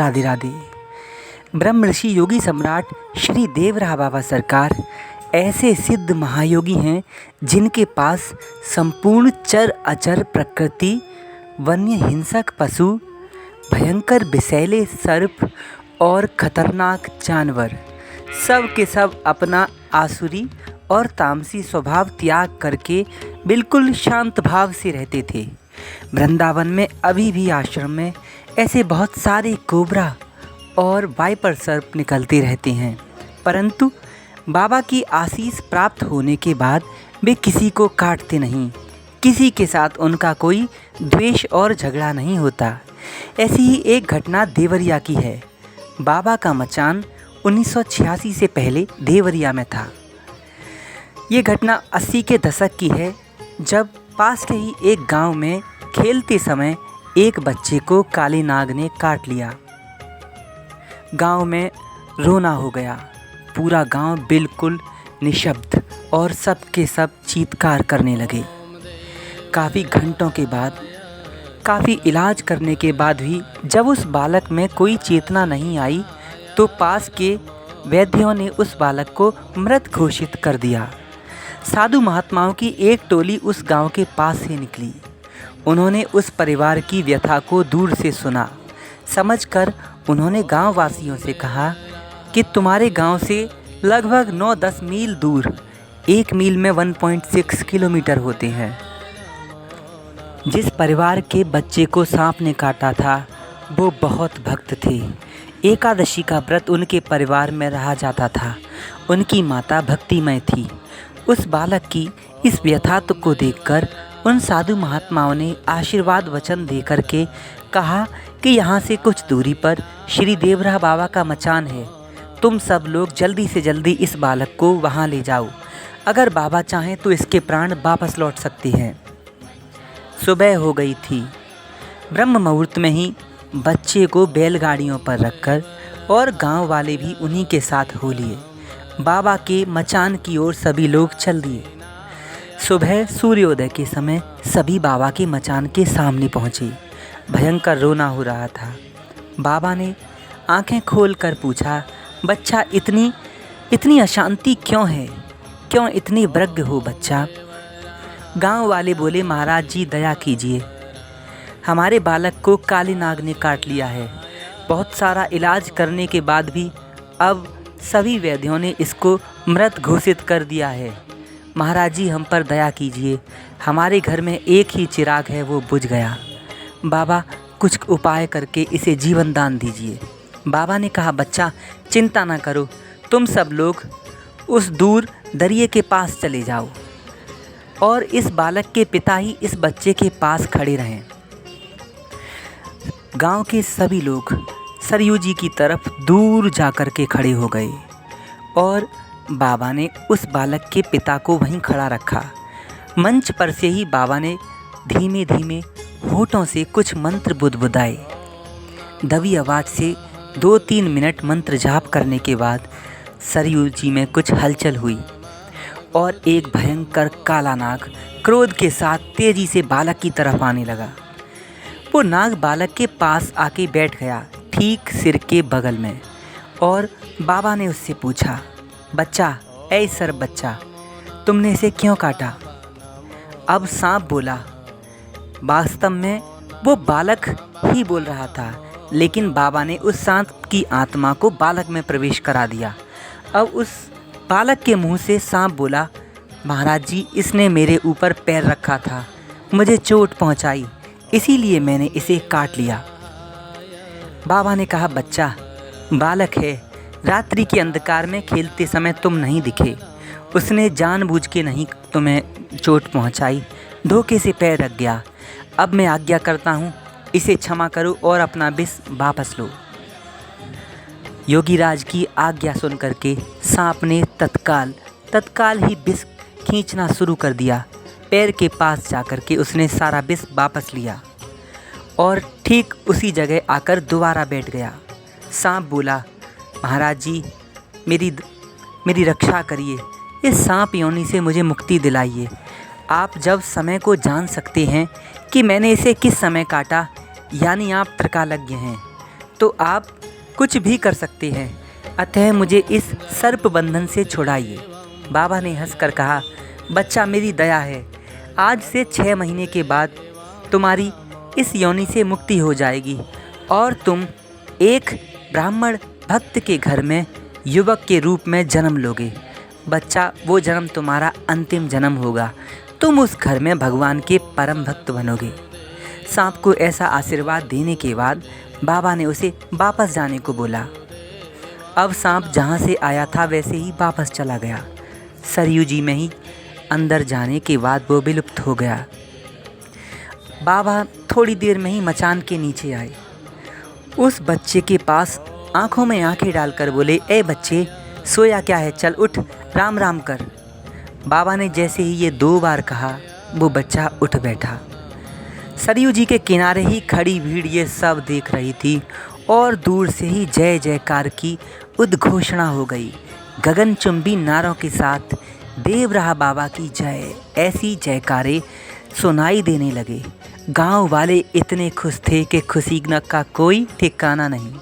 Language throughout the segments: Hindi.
राधे राधे। ब्रह्म ऋषि योगी सम्राट श्री देवराहा बाबा सरकार ऐसे सिद्ध महायोगी हैं जिनके पास संपूर्ण चर अचर प्रकृति, वन्य हिंसक पशु, भयंकर विषैले सर्प और खतरनाक जानवर सब के सब अपना आसुरी और तामसी स्वभाव त्याग करके बिल्कुल शांत भाव से रहते थे। वृंदावन में अभी भी आश्रम में ऐसे बहुत सारे कोबरा और वाइपर सर्प निकलते रहते हैं, परंतु बाबा की आशीष प्राप्त होने के बाद वे किसी को काटते नहीं, किसी के साथ उनका कोई द्वेष और झगड़ा नहीं होता। ऐसी ही एक घटना देवरिया की है। बाबा का मचान 1986 से पहले देवरिया में था। ये घटना 80 के दशक की है, जब पास के ही एक गांव में खेलते समय एक बच्चे को काले नाग ने काट लिया। गांव में रोना हो गया। पूरा गांव बिल्कुल निशब्द और सब के सब चीत्कार करने लगे। काफ़ी घंटों के बाद, काफ़ी इलाज करने के बाद भी जब उस बालक में कोई चेतना नहीं आई तो पास के वैद्यों ने उस बालक को मृत घोषित कर दिया। साधु महात्माओं की एक टोली उस गांव के पास से निकली। उन्होंने उस परिवार की व्यथा को दूर से सुना। समझकर उन्होंने गांव वासियों से कहा कि तुम्हारे गांव से लगभग 9-10 मील दूर, एक मील में 1.6 किलोमीटर होते हैं, जिस परिवार के बच्चे को सांप ने काटा था वो बहुत भक्त थे। एकादशी का व्रत उनके परिवार में रहा जाता था। उनकी माता भक्तिमय थी। उस बालक की इस व्यथा को देखकर उन साधु महात्माओं ने आशीर्वाद वचन देकर के कहा कि यहाँ से कुछ दूरी पर श्री देवराहा बाबा का मचान है। तुम सब लोग जल्दी से जल्दी इस बालक को वहाँ ले जाओ। अगर बाबा चाहें तो इसके प्राण वापस लौट सकते हैं। सुबह हो गई थी। ब्रह्म मुहूर्त में ही बच्चे को बैलगाड़ियों पर रखकर और गांव वाले भी उन्हीं के साथ हो लिए बाबा के मचान की ओर सभी लोग चल दिए। सुबह सूर्योदय के समय सभी बाबा के मचान के सामने पहुँचे। भयंकर रोना हो रहा था। बाबा ने आंखें खोलकर पूछा, बच्चा इतनी अशांति क्यों है? क्यों इतनी व्यग्र हो बच्चा? गांव वाले बोले, महाराज जी दया कीजिए, हमारे बालक को काले नाग ने काट लिया है। बहुत सारा इलाज करने के बाद भी अब सभी वैद्यों ने इसको मृत घोषित कर दिया है। महाराज जी हम पर दया कीजिए, हमारे घर में एक ही चिराग है, वो बुझ गया। बाबा कुछ उपाय करके इसे जीवन दान दीजिए। बाबा ने कहा, बच्चा चिंता ना करो, तुम सब लोग उस दूर दरिये के पास चले जाओ और इस बालक के पिता ही इस बच्चे के पास खड़े रहें। गांव के सभी लोग सरयू जी की तरफ दूर जाकर के खड़े हो गए और बाबा ने उस बालक के पिता को वहीं खड़ा रखा। मंच पर से ही बाबा ने धीमे धीमे होठों से कुछ मंत्र बुदबुदाए। दबी आवाज़ से 2-3 मिनट मंत्र जाप करने के बाद सरयू जी में कुछ हलचल हुई और एक भयंकर काला नाग क्रोध के साथ तेजी से बालक की तरफ आने लगा। वो नाग बालक के पास आके बैठ गया, ठीक सिर के बगल में, और बाबा ने उससे पूछा, बच्चा, ऐ सर बच्चा, तुमने इसे क्यों काटा? अब सांप बोला। वास्तव में वो बालक ही बोल रहा था, लेकिन बाबा ने उस सांप की आत्मा को बालक में प्रवेश करा दिया। अब उस बालक के मुंह से सांप बोला, महाराज जी इसने मेरे ऊपर पैर रखा था, मुझे चोट पहुंचाई, इसीलिए मैंने इसे काट लिया। बाबा ने कहा, बच्चा बालक है, रात्रि के अंधकार में खेलते समय तुम नहीं दिखे, उसने जानबूझ के नहीं तुम्हें चोट पहुंचाई, धोखे से पैर रख गया। अब मैं आज्ञा करता हूँ, इसे क्षमा करो और अपना विष वापस लो। योगीराज की आज्ञा सुन करके सांप ने तत्काल ही विष खींचना शुरू कर दिया। पैर के पास जाकर के उसने सारा विष वापस लिया और ठीक उसी जगह आकर दोबारा बैठ गया। सांप बोला, महाराज जी मेरी रक्षा करिए, इस सांप योनि से मुझे मुक्ति दिलाइए। आप जब समय को जान सकते हैं कि मैंने इसे किस समय काटा, यानी आप त्रिकालज्ञ हैं, तो आप कुछ भी कर सकते हैं, अतः मुझे इस सर्प बंधन से छुड़ाइए। बाबा ने हंसकर कहा, बच्चा मेरी दया है, आज से 6 महीने के बाद तुम्हारी इस योनि से मुक्ति हो जाएगी और तुम एक ब्राह्मण भक्त के घर में युवक के रूप में जन्म लोगे। बच्चा, वो जन्म तुम्हारा अंतिम जन्म होगा, तुम उस घर में भगवान के परम भक्त बनोगे। सांप को ऐसा आशीर्वाद देने के बाद बाबा ने उसे वापस जाने को बोला। अब सांप जहाँ से आया था वैसे ही वापस चला गया। सरयू जी में ही अंदर जाने के बाद वो विलुप्त हो गया। बाबा थोड़ी देर में ही मचान के नीचे आए। उस बच्चे के पास आंखों में आंखें डालकर बोले, ए बच्चे, सोया क्या है, चल उठ, राम राम कर। बाबा ने जैसे ही ये 2 बार कहा, वो बच्चा उठ बैठा। सरयू जी के किनारे ही खड़ी भीड़ ये सब देख रही थी और दूर से ही जय जयकार की उद्घोषणा हो गई। गगनचुंबी नारों के साथ देवराहा बाबा की जय, ऐसी जयकारे सुनाई देने लगे। गांव वाले इतने खुश थे कि खुशी का कोई ठिकाना नहीं।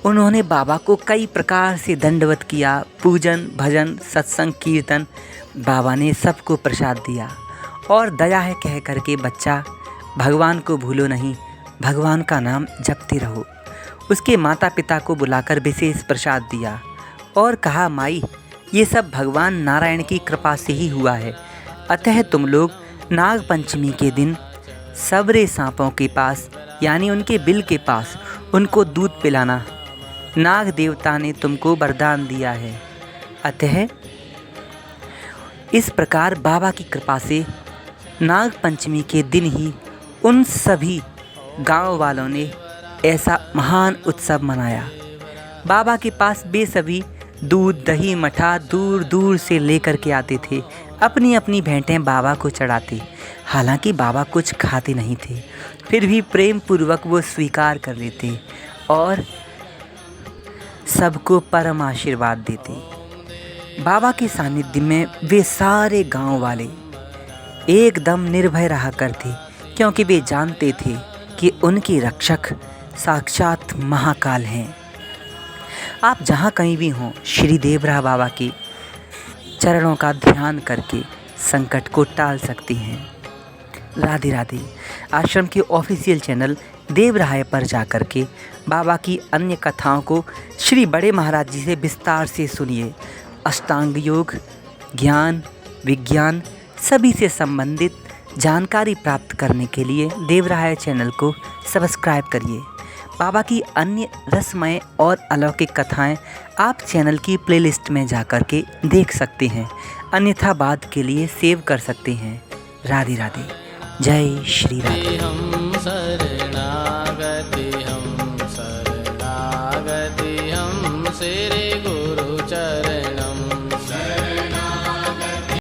उन्होंने बाबा को कई प्रकार से दंडवत किया, पूजन, भजन, सत्संग, कीर्तन। बाबा ने सबको प्रसाद दिया और दया है कह करके, बच्चा भगवान को भूलो नहीं, भगवान का नाम जपते रहो। उसके माता पिता को बुलाकर विशेष प्रसाद दिया और कहा, माई, ये सब भगवान नारायण की कृपा से ही हुआ है, अतः तुम लोग नाग पंचमी के दिन सबरे सांपों के पास यानी उनके बिल के पास उनको दूध पिलाना। नाग देवता ने तुमको वरदान दिया है। अतः इस प्रकार बाबा की कृपा से नाग पंचमी के दिन ही उन सभी गांव वालों ने ऐसा महान उत्सव मनाया। बाबा के पास वे सभी दूध, दही, मठा दूर दूर से लेकर के आते थे, अपनी अपनी भेंटें बाबा को चढ़ाते। हालांकि बाबा कुछ खाते नहीं थे, फिर भी प्रेम पूर्वक वो स्वीकार कर लेते और सबको परम आशीर्वाद देते। बाबा के सानिध्य में वे सारे गांव वाले एकदम निर्भय रहा करते, क्योंकि वे जानते थे कि उनके रक्षक साक्षात महाकाल हैं। आप जहाँ कहीं भी हों, श्री देवराहा बाबा के चरणों का ध्यान करके संकट को टाल सकती हैं। राधे राधे। आश्रम के ऑफिशियल चैनल देवराहा पर जाकर के बाबा की अन्य कथाओं को श्री बड़े महाराज जी से विस्तार से सुनिए। अष्टांग योग, ज्ञान, विज्ञान सभी से संबंधित जानकारी प्राप्त करने के लिए देवराहा चैनल को सब्सक्राइब करिए। बाबा की अन्य रसमय और अलौकिक कथाएं आप चैनल की प्लेलिस्ट में जाकर के देख सकते हैं, अन्यथा बाद के लिए सेव कर सकते हैं। राधे राधे। जय श्री राधे। हम शरणागति हम शरणागति हम सिर